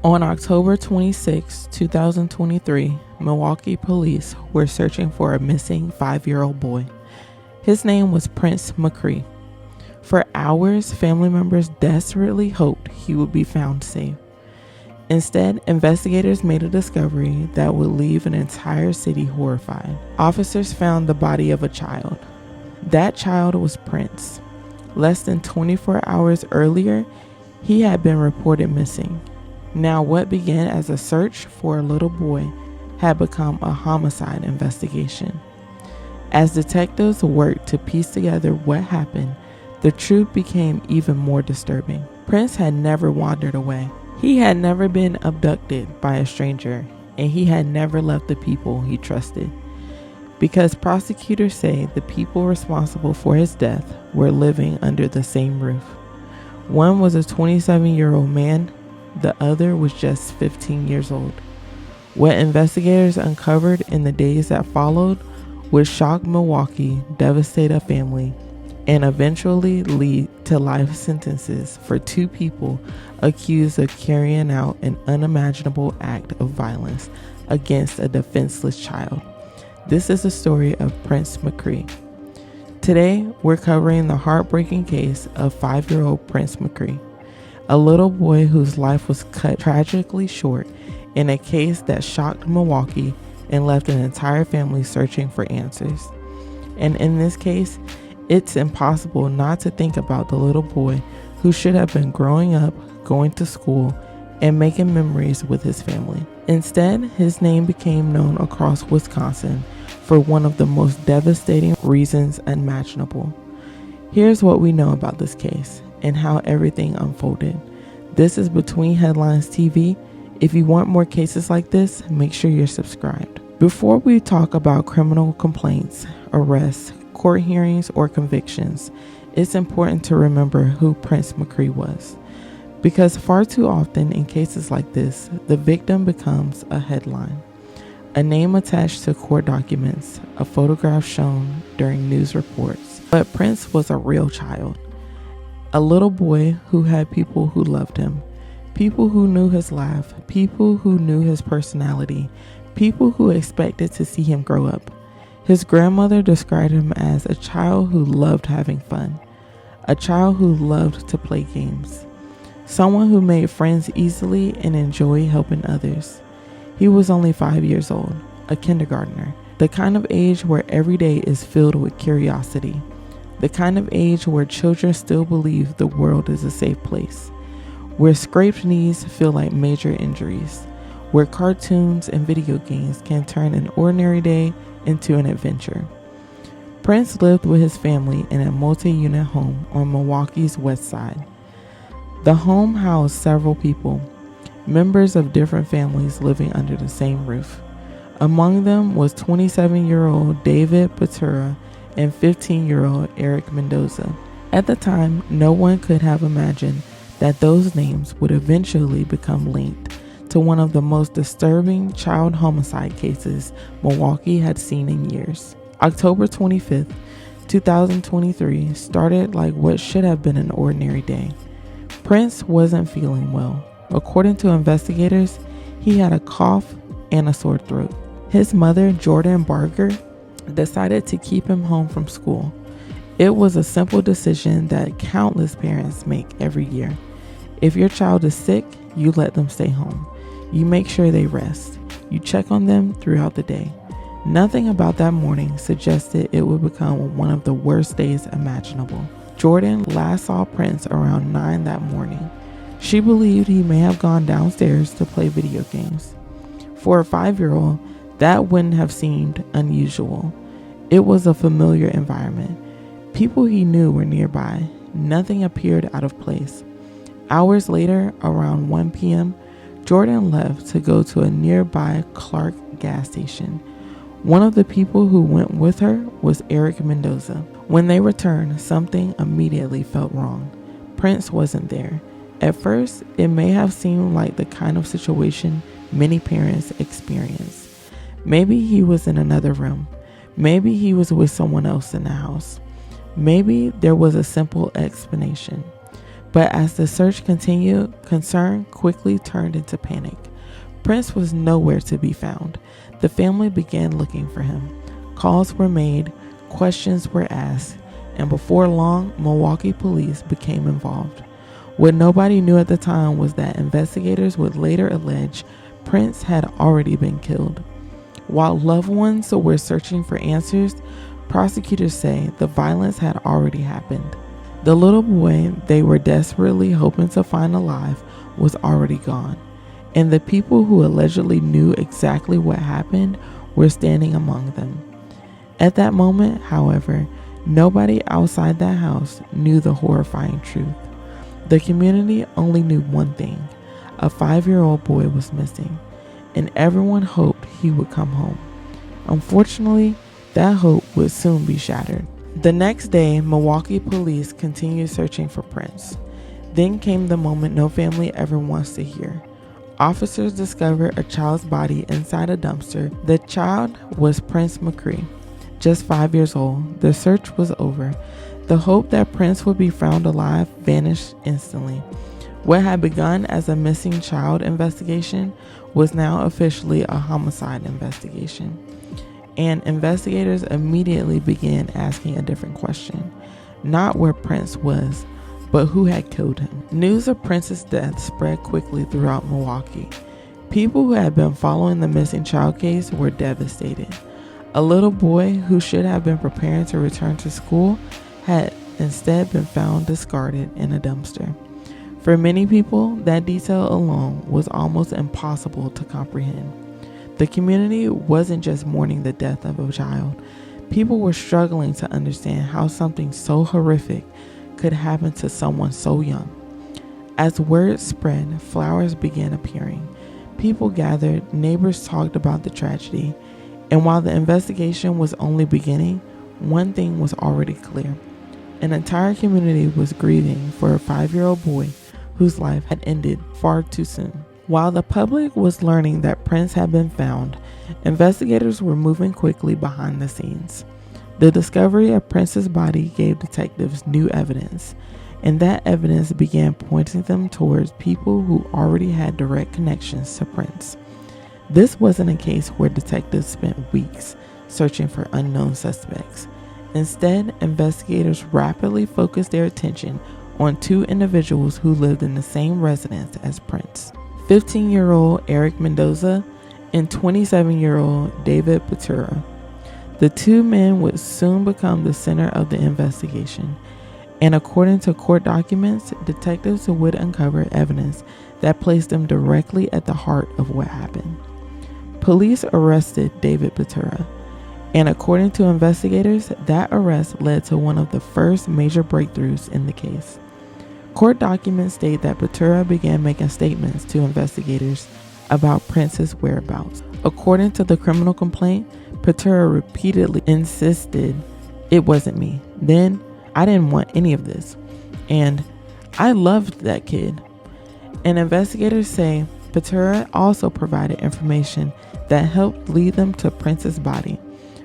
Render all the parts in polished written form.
On October 26, 2023, Milwaukee police were searching for a missing 5-year-old boy. His name was Prince McCree. For hours, family members desperately hoped he would be found safe. Instead, investigators made a discovery that would leave an entire city horrified. Officers found the body of a child. That child was Prince. Less than 24 hours earlier, he had been reported missing. Now, what began as a search for a little boy had become a homicide investigation. As detectives worked to piece together what happened, the truth became even more disturbing. Prince had never wandered away. He had never been abducted by a stranger, and he had never left the people he trusted. Because prosecutors say the people responsible for his death were living under the same roof. One was a 27-year-old man, the other was just 15 years old. What investigators uncovered in the days that followed would shock Milwaukee, devastate a family, and eventually lead to life sentences for two people accused of carrying out an unimaginable act of violence against a defenseless child. This is the story of Prince McCree. Today, we're covering the heartbreaking case of 5-year-old Prince McCree, a little boy whose life was cut tragically short in a case that shocked Milwaukee and left an entire family searching for answers. And in this case, it's impossible not to think about the little boy who should have been growing up, going to school, and making memories with his family. Instead, his name became known across Wisconsin for one of the most devastating reasons imaginable. Here's what we know about this case and how everything unfolded. This is Between Headlines TV. If you want more cases like this, make sure you're subscribed. Before we talk about criminal complaints, arrests, court hearings, or convictions, it's important to remember who Prince McCree was. Because far too often in cases like this, the victim becomes a headline, a name attached to court documents, a photograph shown during news reports. But Prince was a real child, a little boy who had people who loved him, people who knew his laugh, people who knew his personality, people who expected to see him grow up. His grandmother described him as a child who loved having fun, a child who loved to play games, someone who made friends easily and enjoyed helping others. He was only 5 years old, a kindergartner, the kind of age where every day is filled with curiosity, the kind of age where children still believe the world is a safe place, where scraped knees feel like major injuries, where cartoons and video games can turn an ordinary day into an adventure. Prince lived with his family in a multi-unit home on Milwaukee's west side. The home housed several people, members of different families living under the same roof. Among them was 27-year-old David Pietura and 15-year-old Erik Mendoza. At the time, no one could have imagined that those names would eventually become linked to one of the most disturbing child homicide cases Milwaukee had seen in years. October 25th, 2023 started like what should have been an ordinary day. Prince wasn't feeling well. According to investigators, he had a cough and a sore throat. His mother, Jordan Barger, decided to keep him home from school. It was a simple decision that countless parents make every year. If your child is sick, you let them stay home. You make sure they rest. You check on them throughout the day. Nothing about that morning suggested it would become one of the worst days imaginable. Jordan last saw Prince around 9 that morning. She believed he may have gone downstairs to play video games. For a 5-year-old, that wouldn't have seemed unusual. It was a familiar environment. People he knew were nearby. Nothing appeared out of place. Hours later, around 1 p.m., Jordan left to go to a nearby Clark gas station. One of the people who went with her was Erik Mendoza. When they returned, something immediately felt wrong. Prince wasn't there. At first, it may have seemed like the kind of situation many parents experience. Maybe he was in another room. Maybe he was with someone else in the house. Maybe there was a simple explanation. But as the search continued, concern quickly turned into panic. Prince was nowhere to be found. The family began looking for him. Calls were made, questions were asked, and before long, Milwaukee police became involved. What nobody knew at the time was that investigators would later allege Prince had already been killed. While loved ones were searching for answers, prosecutors say the violence had already happened. The little boy they were desperately hoping to find alive was already gone, and the people who allegedly knew exactly what happened were standing among them. At that moment, however, nobody outside that house knew the horrifying truth. The community only knew one thing: a 5-year-old boy was missing, and everyone hoped he would come home. Unfortunately, that hope would soon be shattered. The next day, Milwaukee police continued searching for Prince. Then came the moment no family ever wants to hear. Officers discovered a child's body inside a dumpster. The child was Prince McCree, just 5 years old. The search was over. The hope that Prince would be found alive vanished instantly. What had begun as a missing child investigation was now officially a homicide investigation. And investigators immediately began asking a different question. Not where Prince was, but who had killed him. News of Prince's death spread quickly throughout Milwaukee. People who had been following the missing child case were devastated. A little boy who should have been preparing to return to school had instead been found discarded in a dumpster. For many people, that detail alone was almost impossible to comprehend. The community wasn't just mourning the death of a child. People were struggling to understand how something so horrific could happen to someone so young. As word spread, flowers began appearing. People gathered, neighbors talked about the tragedy, and while the investigation was only beginning, one thing was already clear. An entire community was grieving for a 5-year-old boy whose life had ended far too soon. While the public was learning that Prince had been found, investigators were moving quickly behind the scenes. The discovery of Prince's body gave detectives new evidence, and that evidence began pointing them towards people who already had direct connections to Prince. This wasn't a case where detectives spent weeks searching for unknown suspects. Instead, investigators rapidly focused their attention on 2 individuals who lived in the same residence as Prince: 15-year-old Erik Mendoza and 27-year-old David Pietura. The 2 men would soon become the center of the investigation, and according to court documents, detectives would uncover evidence that placed them directly at the heart of what happened. Police arrested David Pietura, and according to investigators, that arrest led to one of the first major breakthroughs in the case. Court documents state that Pietura began making statements to investigators about Prince's whereabouts. According to the criminal complaint, Pietura repeatedly insisted, "It wasn't me. Then, I didn't want any of this. And I loved that kid." And investigators say Pietura also provided information that helped lead them to Prince's body.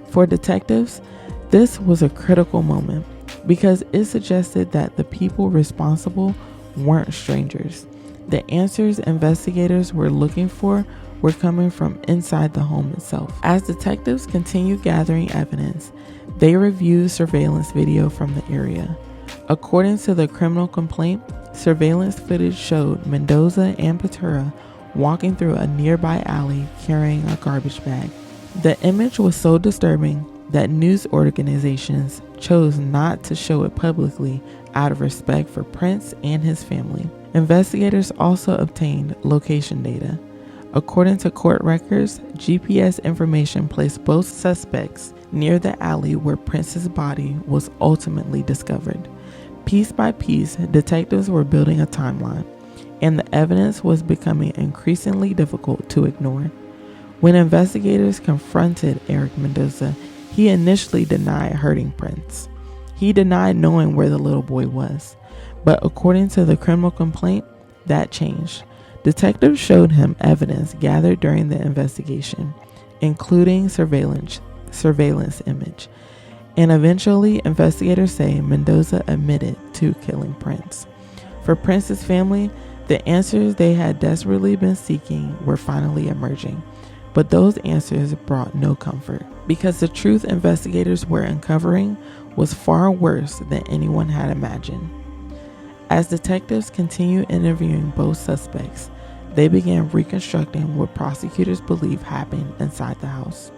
For detectives, this was a critical moment because it suggested that the people responsible weren't strangers. The answers investigators were looking for were coming from inside the home itself. As detectives continued gathering evidence, they reviewed surveillance video from the area. According to the criminal complaint, surveillance footage showed Mendoza and Pietura walking through a nearby alley carrying a garbage bag. The image was so disturbing that news organizations chose not to show it publicly out of respect for Prince and his family. Investigators also obtained location data. According to court records, GPS information placed both suspects near the alley where Prince's body was ultimately discovered. Piece by piece, detectives were building a timeline, and the evidence was becoming increasingly difficult to ignore. When investigators confronted Erik Mendoza, he initially denied hurting Prince. He denied knowing where the little boy was. But according to the criminal complaint, that changed. Detectives showed him evidence gathered during the investigation, including surveillance image. And eventually, investigators say Mendoza admitted to killing Prince. For Prince's family, the answers they had desperately been seeking were finally emerging. But those answers brought no comfort, because the truth investigators were uncovering was far worse than anyone had imagined. As detectives continued interviewing both suspects, they began reconstructing what prosecutors believe happened inside the house.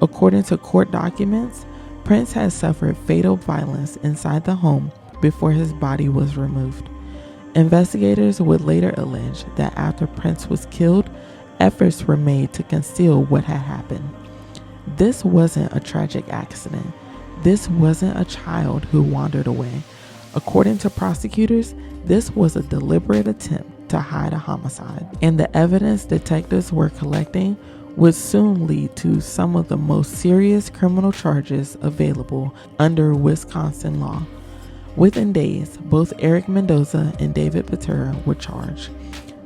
According to court documents, Prince had suffered fatal violence inside the home before his body was removed. Investigators would later allege that after Prince was killed, efforts were made to conceal what had happened. This wasn't a tragic accident. This wasn't a child who wandered away. According to prosecutors, this was a deliberate attempt to hide a homicide, and the evidence detectives were collecting would soon lead to some of the most serious criminal charges available under Wisconsin law. Within days, both Erik Mendoza and David Pietura were charged.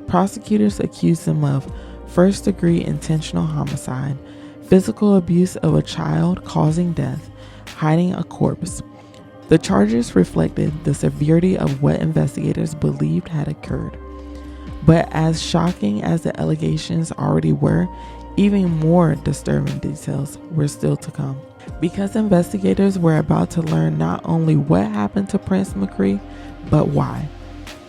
Prosecutors accused them of first-degree intentional homicide, physical abuse of a child causing death, hiding a corpse. The charges reflected the severity of what investigators believed had occurred. But as shocking as the allegations already were, even more disturbing details were still to come. Because investigators were about to learn not only what happened to Prince McCree, but why.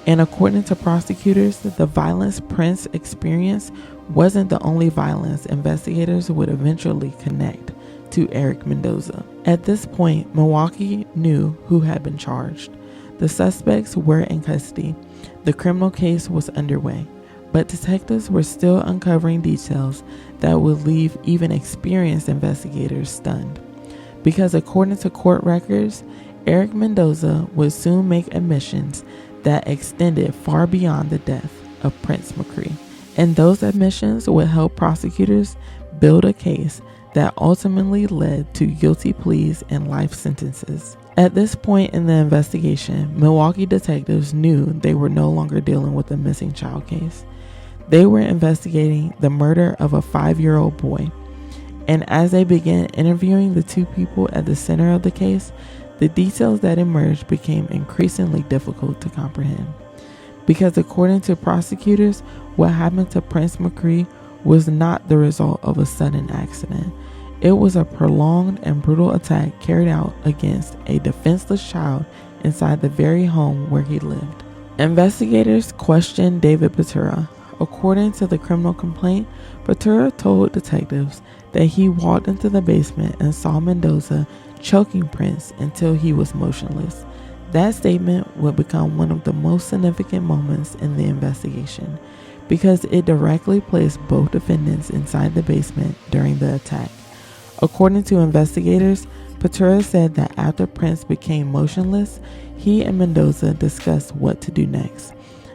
And according to prosecutors, the violence Prince experienced wasn't the only violence investigators would eventually connect to Erik Mendoza. At this point, Milwaukee knew who had been charged. The suspects were in custody. The criminal case was underway, but detectives were still uncovering details that would leave even experienced investigators stunned. Because according to court records, Erik Mendoza would soon make admissions that extended far beyond the death of Prince McCree. And those admissions would help prosecutors build a case that ultimately led to guilty pleas and life sentences. At this point in the investigation, Milwaukee detectives knew they were no longer dealing with a missing child case. They were investigating the murder of a 5-year-old boy. And as they began interviewing the two people at the center of the case, the details that emerged became increasingly difficult to comprehend. Because according to prosecutors, what happened to Prince McCree was not the result of a sudden accident. It was a prolonged and brutal attack carried out against a defenseless child inside the very home where he lived. Investigators questioned David Pietura. According to the criminal complaint, Pietura told detectives that he walked into the basement and saw Mendoza choking Prince until he was motionless. That statement would become one of the most significant moments in the investigation, because it directly placed both defendants inside the basement during the attack. According to investigators, Pietura said that after Prince became motionless, he and Mendoza discussed what to do next.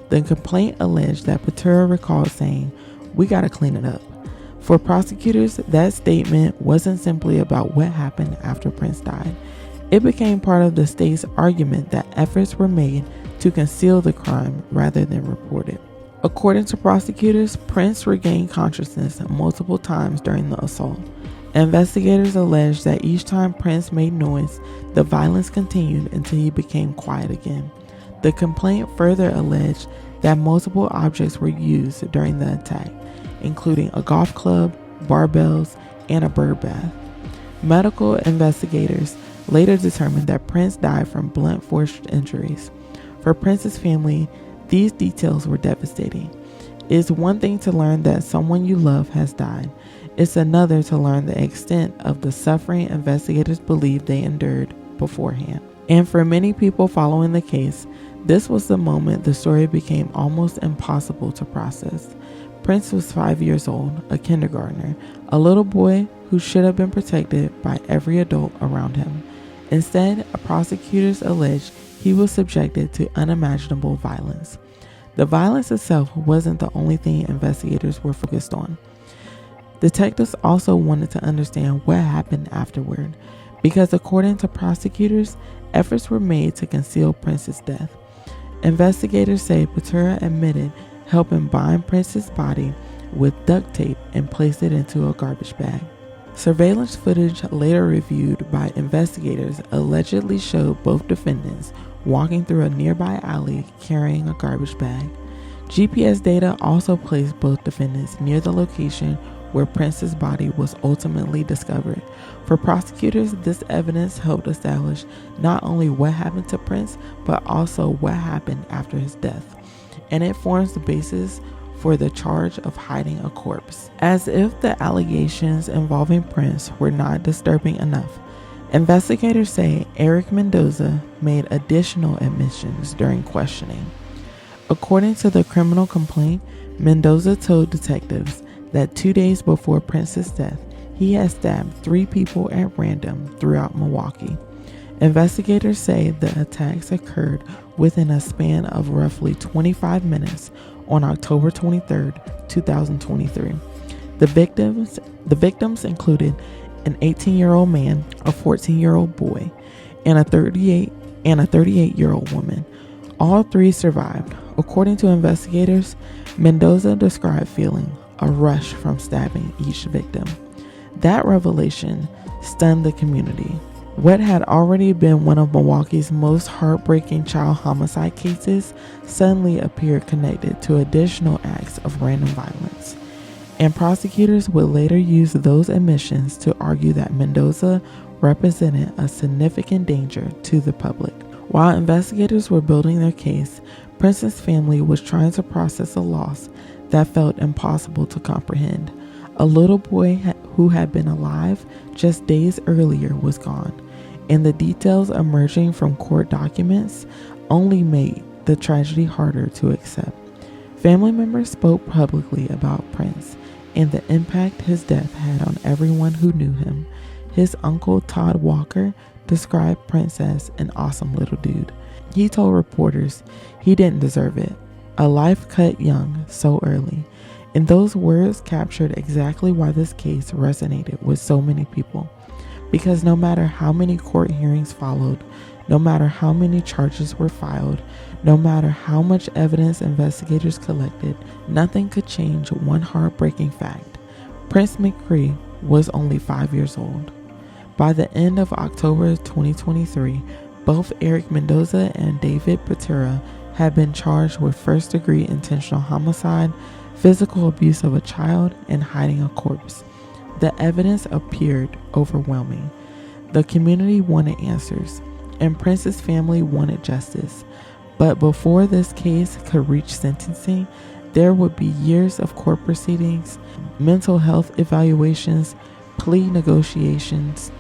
The complaint alleged that Pietura recalled saying, "We gotta clean it up." For prosecutors, that statement wasn't simply about what happened after Prince died. It became part of the state's argument that efforts were made to conceal the crime rather than report it. According to prosecutors, Prince regained consciousness multiple times during the assault. Investigators alleged that each time Prince made noise, the violence continued until he became quiet again. The complaint further alleged that multiple objects were used during the attack, including a golf club, barbells, and a bird bath. Medical investigators later determined that Prince died from blunt force injuries. For Prince's family, these details were devastating. It is one thing to learn that someone you love has died. It's another to learn the extent of the suffering investigators believed they endured beforehand. And for many people following the case, this was the moment the story became almost impossible to process. Prince was 5 years old, a kindergartner, a little boy who should have been protected by every adult around him. Instead, prosecutors alleged he was subjected to unimaginable violence. The violence itself wasn't the only thing investigators were focused on. Detectives also wanted to understand what happened afterward, because according to prosecutors, efforts were made to conceal Prince's death. Investigators say Pietura admitted helping bind Prince's body with duct tape and place it into a garbage bag. Surveillance footage later reviewed by investigators allegedly showed both defendants walking through a nearby alley carrying a garbage bag. GPS data also placed both defendants near the location where Prince's body was ultimately discovered. For prosecutors, this evidence helped establish not only what happened to Prince, but also what happened after his death, and it forms the basis for the charge of hiding a corpse. As if the allegations involving Prince were not disturbing enough, investigators say Erik Mendoza made additional admissions during questioning. According to the criminal complaint, Mendoza told detectives that 2 days before Prince's death, he had stabbed 3 people at random throughout Milwaukee. Investigators say the attacks occurred within a span of roughly 25 minutes on October 23, 2023. The victims included an 18-year-old man, a 14-year-old boy, and a 38-year-old woman. All 3 survived. According to investigators, Mendoza described feeling a rush from stabbing each victim. That revelation stunned the community. What had already been one of Milwaukee's most heartbreaking child homicide cases suddenly appeared connected to additional acts of random violence. And prosecutors would later use those admissions to argue that Mendoza represented a significant danger to the public. While investigators were building their case, Prince's family was trying to process a loss that felt impossible to comprehend. A little boy who had been alive just days earlier was gone, and the details emerging from court documents only made the tragedy harder to accept. Family members spoke publicly about Prince and the impact his death had on everyone who knew him. His uncle, Todd Walker, described Prince as an awesome little dude. He told reporters he didn't deserve it. A life cut young so early. And those words captured exactly why this case resonated with so many people. Because no matter how many court hearings followed, no matter how many charges were filed, no matter how much evidence investigators collected, nothing could change one heartbreaking fact. Prince McCree was only 5 years old. By the end of October 2023, both Erik Mendoza and David Pietura had been charged with first-degree intentional homicide, physical abuse of a child, and hiding a corpse. The evidence appeared overwhelming. The community wanted answers, and Prince's family wanted justice. But before this case could reach sentencing, there would be years of court proceedings, mental health evaluations, plea negotiations,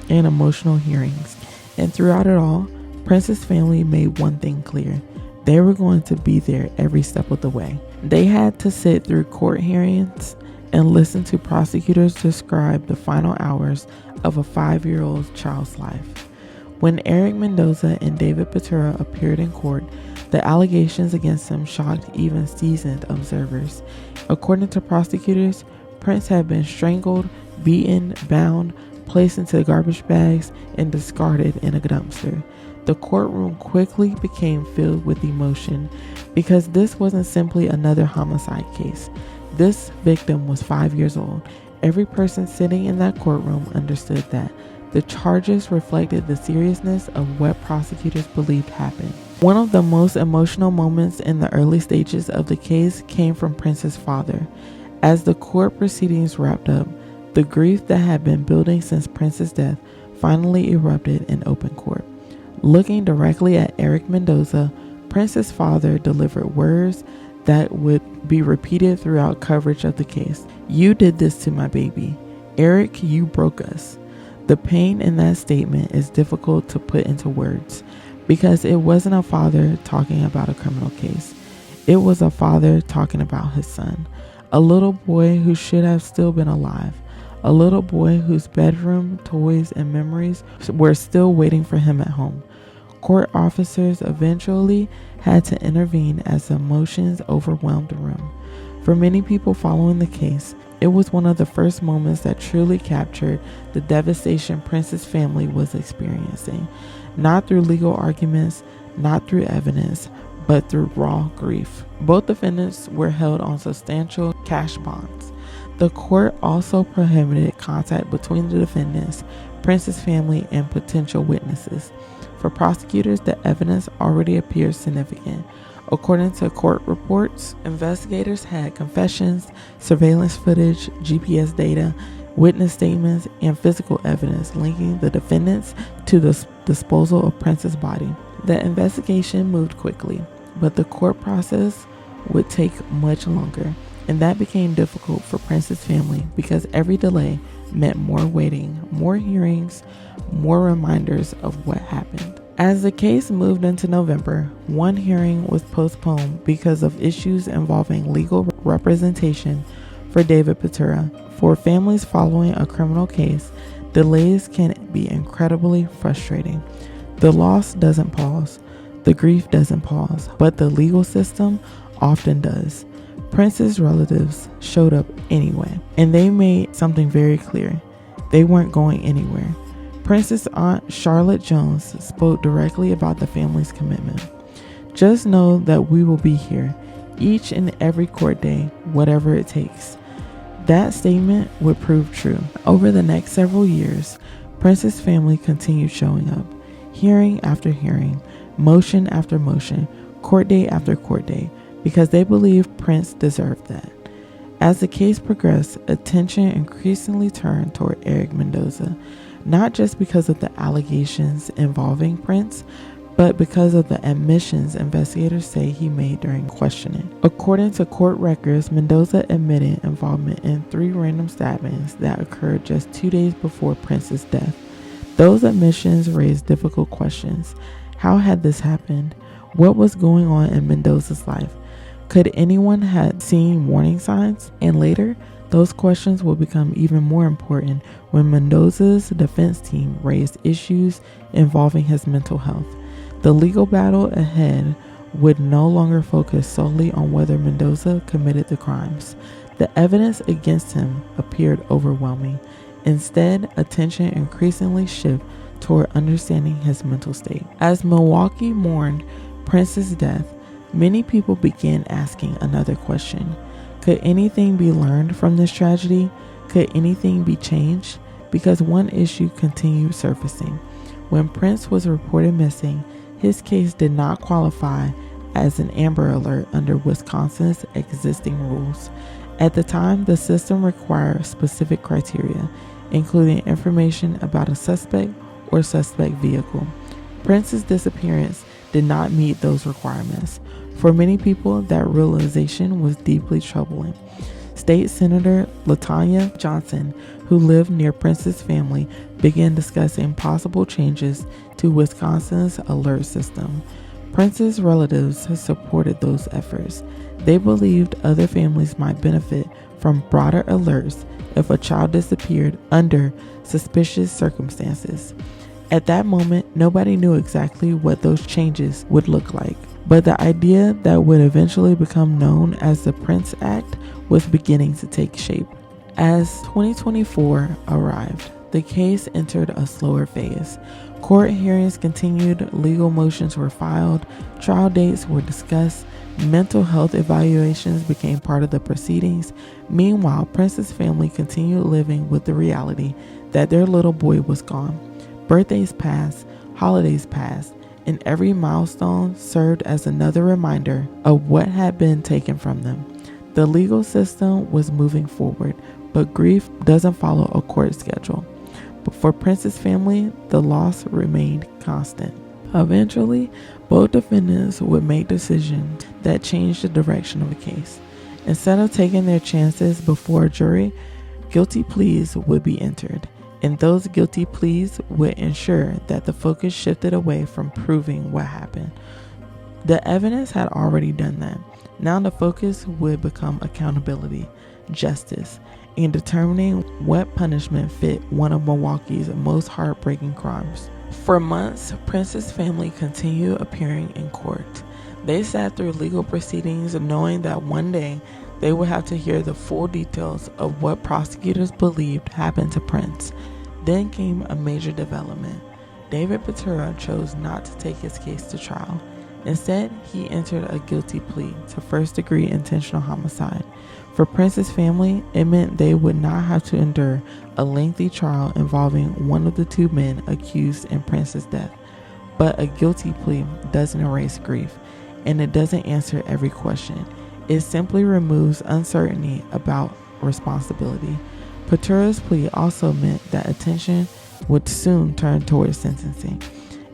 and emotional hearings. And throughout it all, Prince's family made one thing clear. They were going to be there every step of the way. They had to sit through court hearings and listen to prosecutors describe the final hours of a 5-year-old child's life. When Erik Mendoza and David Pietura appeared in court, the allegations against them shocked even seasoned observers. According to prosecutors, Prince had been strangled, beaten, bound, placed into garbage bags, and discarded in a dumpster. The courtroom quickly became filled with emotion because this wasn't simply another homicide case. This victim was 5 years old. Every person sitting in that courtroom understood that. The charges reflected the seriousness of what prosecutors believed happened. One of the most emotional moments in the early stages of the case came from Prince's father. As the court proceedings wrapped up, the grief that had been building since Prince's death finally erupted in open court. Looking directly at Erik Mendoza, Prince's father delivered words that would be repeated throughout coverage of the case. "You did this to my baby. Erik, you broke us." The pain in that statement is difficult to put into words because it wasn't a father talking about a criminal case. It was a father talking about his son, a little boy who should have still been alive, a little boy whose bedroom, toys, and memories were still waiting for him at home. Court officers eventually had to intervene as emotions overwhelmed the room. For many people following the case, it was one of the first moments that truly captured the devastation Prince's family was experiencing, not through legal arguments, not through evidence, but through raw grief. Both defendants were held on substantial cash bonds. The court also prohibited contact between the defendants, Prince's family, and potential witnesses. For prosecutors, the evidence already appears significant. According to court reports, investigators had confessions, surveillance footage, GPS data, witness statements, and physical evidence linking the defendants to the disposal of Prince's body. The investigation moved quickly, but the court process would take much longer, and that became difficult for Prince's family because every delay meant more waiting, more hearings, more reminders of what happened. As the case moved into November, one hearing was postponed because of issues involving legal representation for David Pietura. For families following a criminal case, delays can be incredibly frustrating. The loss doesn't pause, the grief doesn't pause, but the legal system often does. Prince's relatives showed up anyway, and they made something very clear. They weren't going anywhere. Prince's aunt, Charlotte Jones, spoke directly about the family's commitment. Just know that we will be here, each and every court day, whatever it takes. That statement would prove true. Over the next several years, Prince's family continued showing up, hearing after hearing, motion after motion, court day after court day, because they believed Prince deserved that. As the case progressed, attention increasingly turned toward Erik Mendoza, not just because of the allegations involving Prince, but because of the admissions investigators say he made during questioning. According to court records, Mendoza admitted involvement in 3 random stabbings that occurred just 2 days before Prince's death. Those admissions raised difficult questions. How had this happened? What was going on in Mendoza's life? Could anyone have seen warning signs? And later, those questions will become even more important when Mendoza's defense team raised issues involving his mental health. The legal battle ahead would no longer focus solely on whether Mendoza committed the crimes. The evidence against him appeared overwhelming. Instead, attention increasingly shifted toward understanding his mental state. As Milwaukee mourned Prince's death, many people began asking another question. Could anything be learned from this tragedy? Could anything be changed? Because one issue continued surfacing. When Prince was reported missing, his case did not qualify as an Amber Alert under Wisconsin's existing rules. At the time, the system required specific criteria, including information about a suspect or suspect vehicle. Prince's disappearance did not meet those requirements. For many people, that realization was deeply troubling. State Senator LaTanya Johnson, who lived near Prince's family, began discussing possible changes to Wisconsin's alert system. Prince's relatives supported those efforts. They believed other families might benefit from broader alerts if a child disappeared under suspicious circumstances. At that moment, nobody knew exactly what those changes would look like, but the idea that would eventually become known as the Prince Act was beginning to take shape. As 2024 arrived, the case entered a slower phase. Court hearings continued, legal motions were filed, trial dates were discussed, mental health evaluations became part of the proceedings. Meanwhile, Prince's family continued living with the reality that their little boy was gone. Birthdays passed, holidays passed, and every milestone served as another reminder of what had been taken from them. The legal system was moving forward, but grief doesn't follow a court schedule. But for Prince's family, the loss remained constant. Eventually, both defendants would make decisions that changed the direction of the case. Instead of taking their chances before a jury, guilty pleas would be entered, and those guilty pleas would ensure that the focus shifted away from proving what happened. The evidence had already done that. Now the focus would become accountability, justice, and determining what punishment fit one of Milwaukee's most heartbreaking crimes. For months, Prince's family continued appearing in court. They sat through legal proceedings knowing that one day they would have to hear the full details of what prosecutors believed happened to Prince. Then came a major development. David Pietura chose not to take his case to trial. Instead, he entered a guilty plea to first-degree intentional homicide. For Prince's family, it meant they would not have to endure a lengthy trial involving one of the two men accused in Prince's death. But a guilty plea doesn't erase grief, and it doesn't answer every question. It simply removes uncertainty about responsibility. Pietura's plea also meant that attention would soon turn towards sentencing,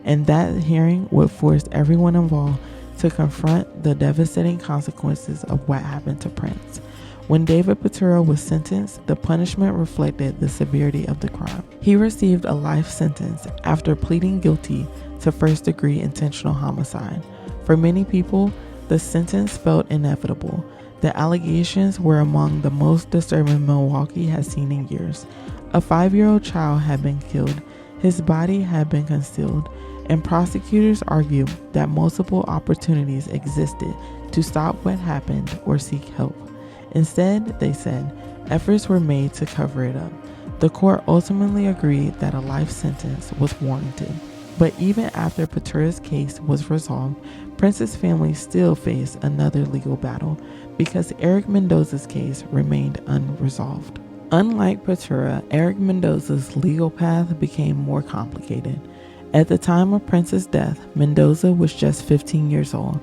and that hearing would force everyone involved to confront the devastating consequences of what happened to Prince. When David Pietura was sentenced, the punishment reflected the severity of the crime. He received a life sentence after pleading guilty to first-degree intentional homicide. For many people, the sentence felt inevitable. The allegations were among the most disturbing Milwaukee has seen in years. A 5-year-old child had been killed, his body had been concealed, and prosecutors argued that multiple opportunities existed to stop what happened or seek help. Instead, they said, efforts were made to cover it up. The court ultimately agreed that a life sentence was warranted. But even after Pietura's case was resolved, Prince's family still faced another legal battle because Erik Mendoza's case remained unresolved. Unlike Pietura, Erik Mendoza's legal path became more complicated. At the time of Prince's death, Mendoza was just 15 years old,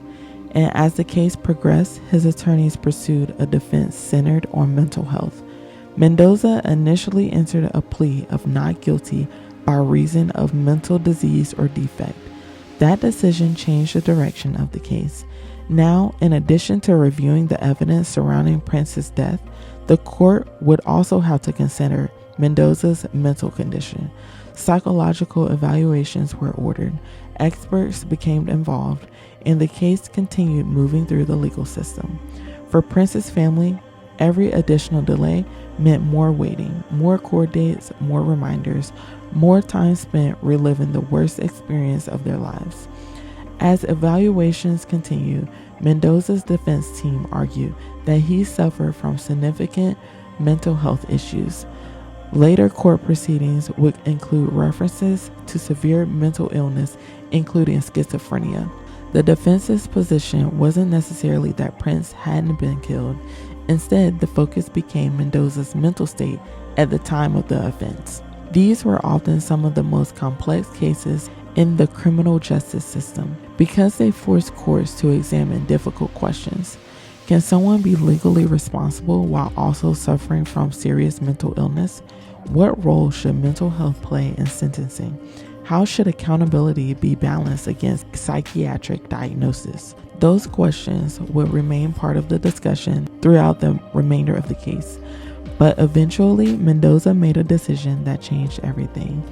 and as the case progressed, his attorneys pursued a defense centered on mental health. Mendoza initially entered a plea of not guilty by reason of mental disease or defect. That decision changed the direction of the case. Now, in addition to reviewing the evidence surrounding Prince's death, the court would also have to consider Mendoza's mental condition. Psychological evaluations were ordered, experts became involved, and the case continued moving through the legal system. For Prince's family, every additional delay meant more waiting, more court dates, more reminders, more time spent reliving the worst experience of their lives. As evaluations continued, Mendoza's defense team argued that he suffered from significant mental health issues. Later court proceedings would include references to severe mental illness, including schizophrenia. The defense's position wasn't necessarily that Prince hadn't been killed. Instead, the focus became Mendoza's mental state at the time of the offense. These were often some of the most complex cases in the criminal justice system because they forced courts to examine difficult questions. Can someone be legally responsible while also suffering from serious mental illness? What role should mental health play in sentencing? How should accountability be balanced against psychiatric diagnosis? Those questions would remain part of the discussion throughout the remainder of the case. But eventually, Mendoza made a decision that changed everything.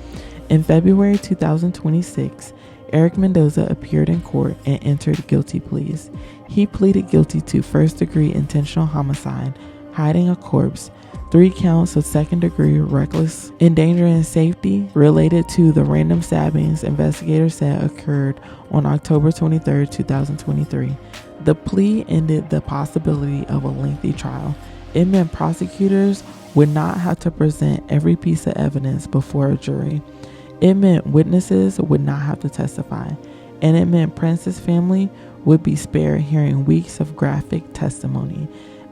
In February 2026, Erik Mendoza appeared in court and entered guilty pleas. He pleaded guilty to first-degree intentional homicide, hiding a corpse, 3 counts of second-degree reckless endangering safety related to the random stabbings investigators said occurred on October 23, 2023. The plea ended the possibility of a lengthy trial. It meant prosecutors would not have to present every piece of evidence before a jury. It meant witnesses would not have to testify. And it meant Prince's family would be spared hearing weeks of graphic testimony.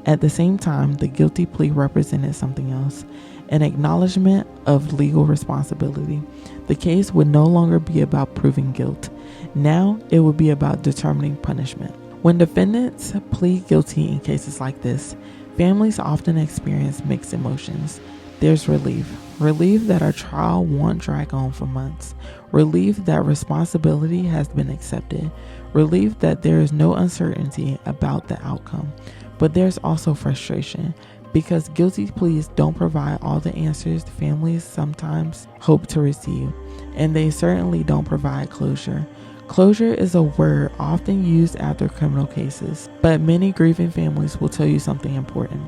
At the same time, the guilty plea represented something else, an acknowledgement of legal responsibility. The case would no longer be about proving guilt. Now, it would be about determining punishment. When defendants plead guilty in cases like this, families often experience mixed emotions. There's relief that our trial won't drag on for months, relief that responsibility has been accepted, relief that there is no uncertainty about the outcome. But there's also frustration because guilty pleas don't provide all the answers families sometimes hope to receive, and they certainly don't provide closure. Closure is a word often used after criminal cases, but many grieving families will tell you something important.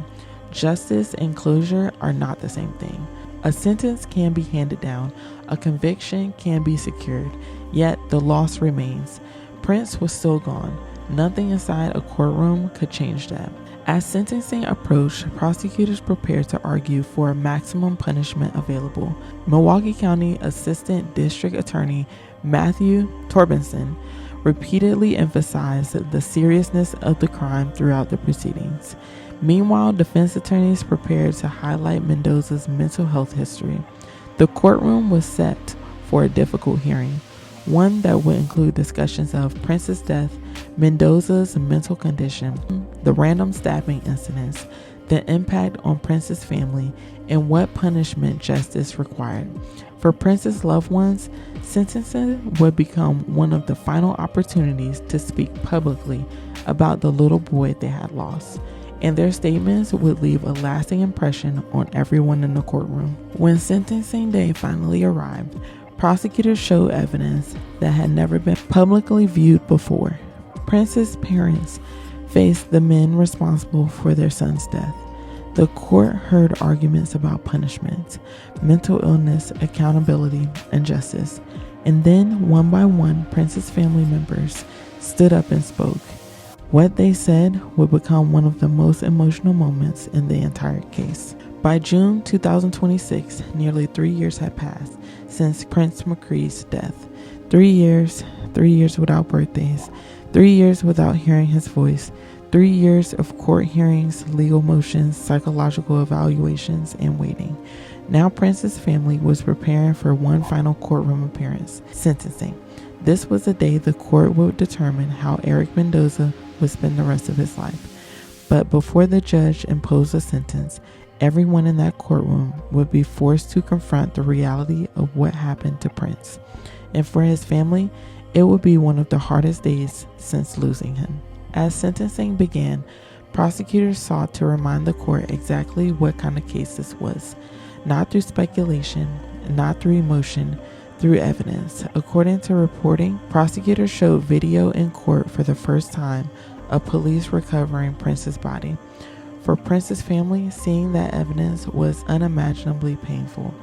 Justice and closure are not the same thing. A sentence can be handed down, a conviction can be secured, yet the loss remains. Prince was still gone. Nothing inside a courtroom could change that. As sentencing approached, prosecutors prepared to argue for a maximum punishment available. Milwaukee County Assistant District Attorney Matthew Torbenson repeatedly emphasized the seriousness of the crime throughout the proceedings. Meanwhile, defense attorneys prepared to highlight Mendoza's mental health history. The courtroom was set for a difficult hearing. one that would include discussions of Prince's death, Mendoza's mental condition, the random stabbing incidents, the impact on Prince's family, and what punishment justice required. For Prince's loved ones, sentencing would become one of the final opportunities to speak publicly about the little boy they had lost, and their statements would leave a lasting impression on everyone in the courtroom. When sentencing day finally arrived, prosecutors showed evidence that had never been publicly viewed before. Prince's parents faced the men responsible for their son's death. The court heard arguments about punishment, mental illness, accountability, and justice. And then, one by one, Prince's family members stood up and spoke. What they said would become one of the most emotional moments in the entire case. By June 2026, nearly 3 years had passed since Prince McCree's death. 3 years without birthdays, 3 years without hearing his voice, 3 years of court hearings, legal motions, psychological evaluations, and waiting. Now Prince's family was preparing for one final courtroom appearance, sentencing. This was the day the court would determine how Erik Mendoza would spend the rest of his life. But before the judge imposed a sentence, everyone in that courtroom would be forced to confront the reality of what happened to Prince. And for his family, it would be one of the hardest days since losing him. As sentencing began, prosecutors sought to remind the court exactly what kind of case this was, not through speculation, not through emotion, through evidence. According to reporting, prosecutors showed video in court for the first time of police recovering Prince's body. For Prince's family, seeing that evidence was unimaginably painful.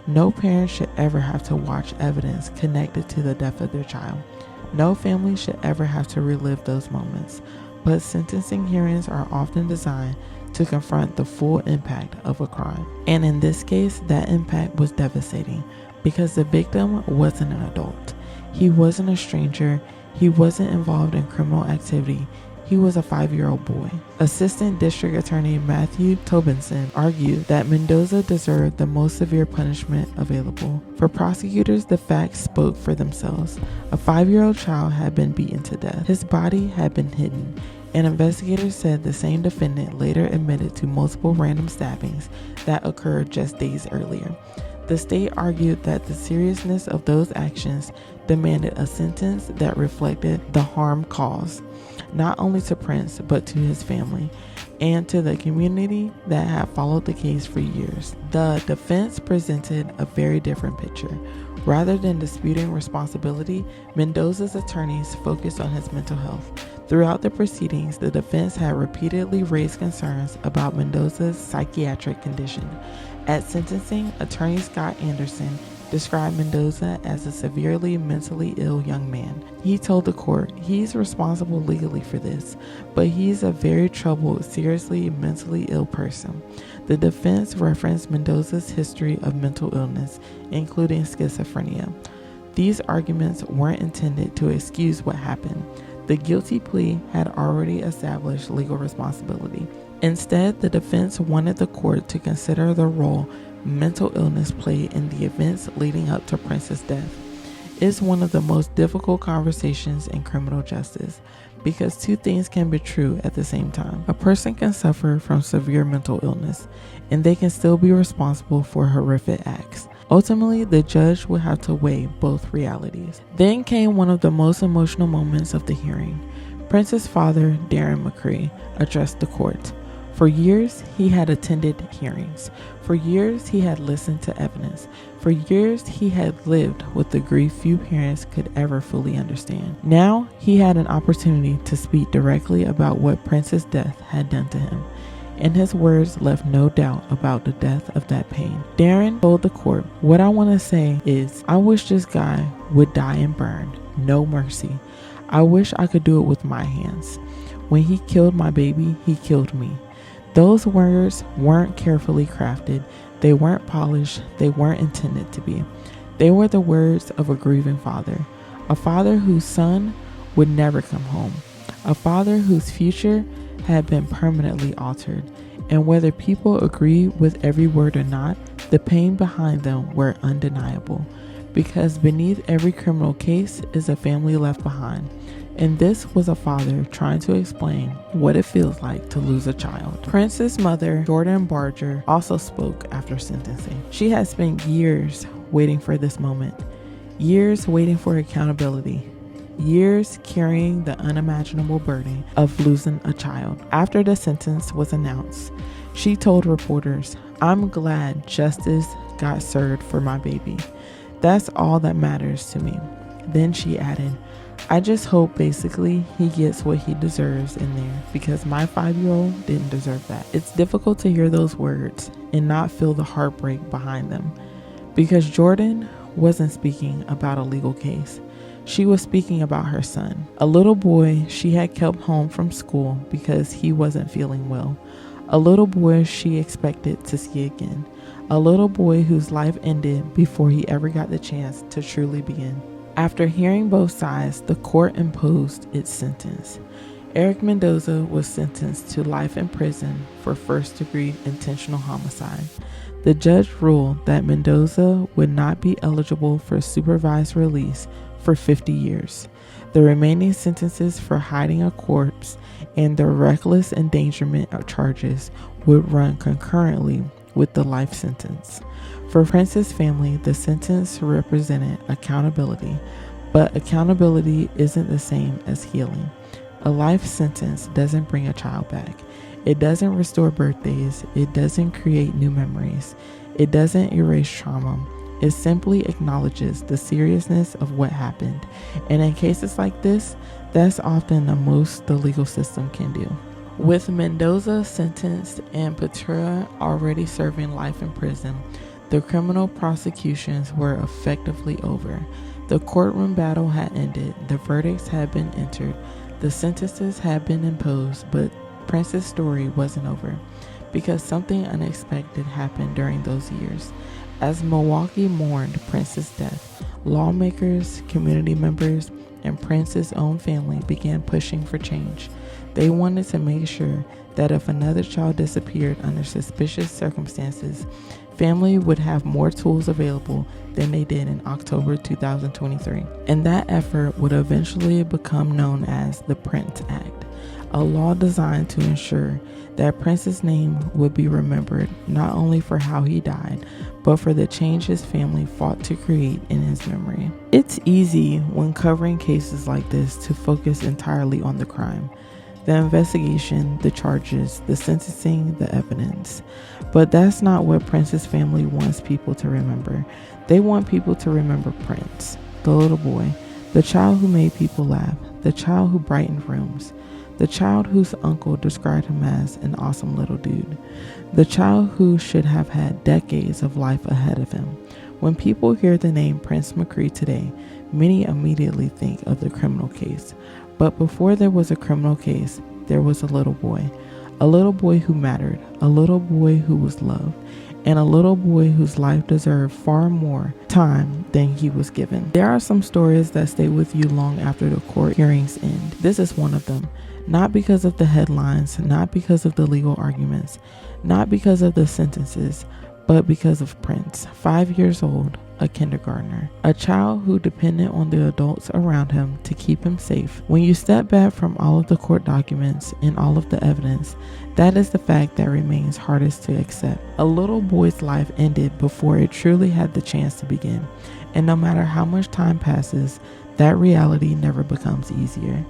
No parent should ever have to watch evidence connected to the death of their child. No family should ever have to relive those moments, but sentencing hearings are often designed to confront the full impact of a crime. And in this case, that impact was devastating because the victim wasn't an adult. He wasn't a stranger. He wasn't involved in criminal activity. He was a 5-year-old boy. Assistant District Attorney Matthew Tobinson argued that Mendoza deserved the most severe punishment available. For prosecutors, the facts spoke for themselves. A 5-year-old child had been beaten to death. His body had been hidden, and investigators said the same defendant later admitted to multiple random stabbings that occurred just days earlier. The state argued that the seriousness of those actions demanded a sentence that reflected the harm caused, not only to Prince, but to his family and to the community that had followed the case for years. The defense presented a very different picture. Rather than disputing responsibility, Mendoza's attorneys focused on his mental health. Throughout the proceedings, the defense had repeatedly raised concerns about Mendoza's psychiatric condition. At sentencing, attorney Scott Anderson described Mendoza as a severely mentally ill young man. He told the court he's responsible legally for this, but he's a very troubled, seriously mentally ill person. The defense referenced Mendoza's history of mental illness, including schizophrenia. These arguments weren't intended to excuse what happened. The guilty plea had already established legal responsibility. Instead, the defense wanted the court to consider the role mental illness played in the events leading up to Prince's death. It's one of the most difficult conversations in criminal justice because two things can be true at the same time. A person can suffer from severe mental illness, and they can still be responsible for horrific acts. Ultimately, the judge would have to weigh both realities. Then came one of the most emotional moments of the hearing. Prince's father, Darren McCree, addressed the court. For years, he had attended hearings. For years, he had listened to evidence. For years, he had lived with the grief few parents could ever fully understand. Now, he had an opportunity to speak directly about what Prince's death had done to him. And his words left no doubt about the depth of that pain. Darren told the court, "What I want to say is, I wish this guy would die and burn. No mercy. I wish I could do it with my hands. When he killed my baby, he killed me." Those words weren't carefully crafted. They weren't polished. They weren't intended to be. They were the words of a grieving father. A father whose son would never come home. A father whose future had been permanently altered. And whether people agreed with every word or not, the pain behind them were undeniable. because beneath every criminal case is a family left behind. And this was a father trying to explain what it feels like to lose a child. Prince's mother, Jordan Barger, also spoke after sentencing. She had spent years waiting for this moment, years waiting for accountability, years carrying the unimaginable burden of losing a child. After the sentence was announced, she told reporters, "I'm glad justice got served for my baby. That's all that matters to me." Then she added, "I just hope basically he gets what he deserves in there, because my 5-year-old didn't deserve that." It's difficult to hear those words and not feel the heartbreak behind them, because Jordan wasn't speaking about a legal case. She was speaking about her son, a little boy she had kept home from school because he wasn't feeling well, a little boy she expected to see again, a little boy whose life ended before he ever got the chance to truly begin. After hearing both sides, the court imposed its sentence. Erik Mendoza was sentenced to life in prison for first-degree intentional homicide. The judge ruled that Mendoza would not be eligible for supervised release for 50 years. The remaining sentences for hiding a corpse and the reckless endangerment of charges would run concurrently with the life sentence. For Prince's family, the sentence represented accountability, but accountability isn't the same as healing. A life sentence doesn't bring a child back. It doesn't restore birthdays. It doesn't create new memories. It doesn't erase trauma. It simply acknowledges the seriousness of what happened. And in cases like this, that's often the most the legal system can do. With Mendoza sentenced and Pietura already serving life in prison, the criminal prosecutions were effectively over. The courtroom battle had ended, the verdicts had been entered, the sentences had been imposed, but Prince's story wasn't over, because something unexpected happened during those years. As Milwaukee mourned Prince's death, lawmakers, community members, and Prince's own family began pushing for change. They wanted to make sure that if another child disappeared under suspicious circumstances, family would have more tools available than they did in October 2023. And that effort would eventually become known as the Prince Act, a law designed to ensure that Prince's name would be remembered not only for how he died, but for the change his family fought to create in his memory. It's easy when covering cases like this to focus entirely on the crime, the investigation, the charges, the sentencing, the evidence. But that's not what Prince's family wants people to remember. They want people to remember Prince, the little boy, the child who made people laugh, the child who brightened rooms, the child whose uncle described him as an awesome little dude, the child who should have had decades of life ahead of him. When people hear the name Prince McCree today, many immediately think of the criminal case. But before there was a criminal case, there was a little boy who mattered, a little boy who was loved, and a little boy whose life deserved far more time than he was given. There are some stories that stay with you long after the court hearings end. This is one of them. Not because of the headlines, not because of the legal arguments, not because of the sentences, but because of Prince, 5 years old, a kindergartner, a child who depended on the adults around him to keep him safe. When you step back from all of the court documents and all of the evidence, that is the fact that remains hardest to accept. A little boy's life ended before it truly had the chance to begin, and no matter how much time passes, that reality never becomes easier.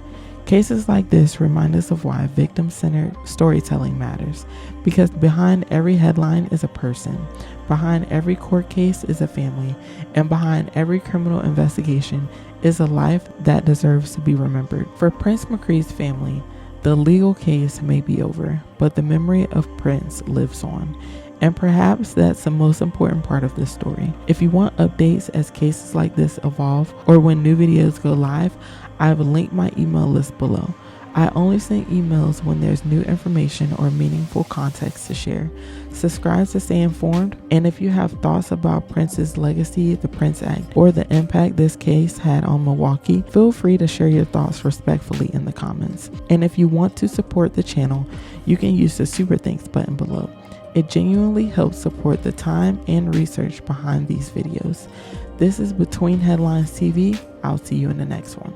Cases like this remind us of why victim-centered storytelling matters, because behind every headline is a person, behind every court case is a family, and behind every criminal investigation is a life that deserves to be remembered. For Prince McCree's family, the legal case may be over, but the memory of Prince lives on. And perhaps that's the most important part of this story. If you want updates as cases like this evolve or when new videos go live, I have linked my email list below. I only send emails when there's new information or meaningful context to share. Subscribe to stay informed, and if you have thoughts about Prince's legacy, the Prince Act, or the impact this case had on Milwaukee, feel free to share your thoughts respectfully in the comments. And if you want to support the channel, you can use the super thanks button below. It genuinely helps support the time and research behind these videos. This is Between Headlines TV. I'll see you in the next one.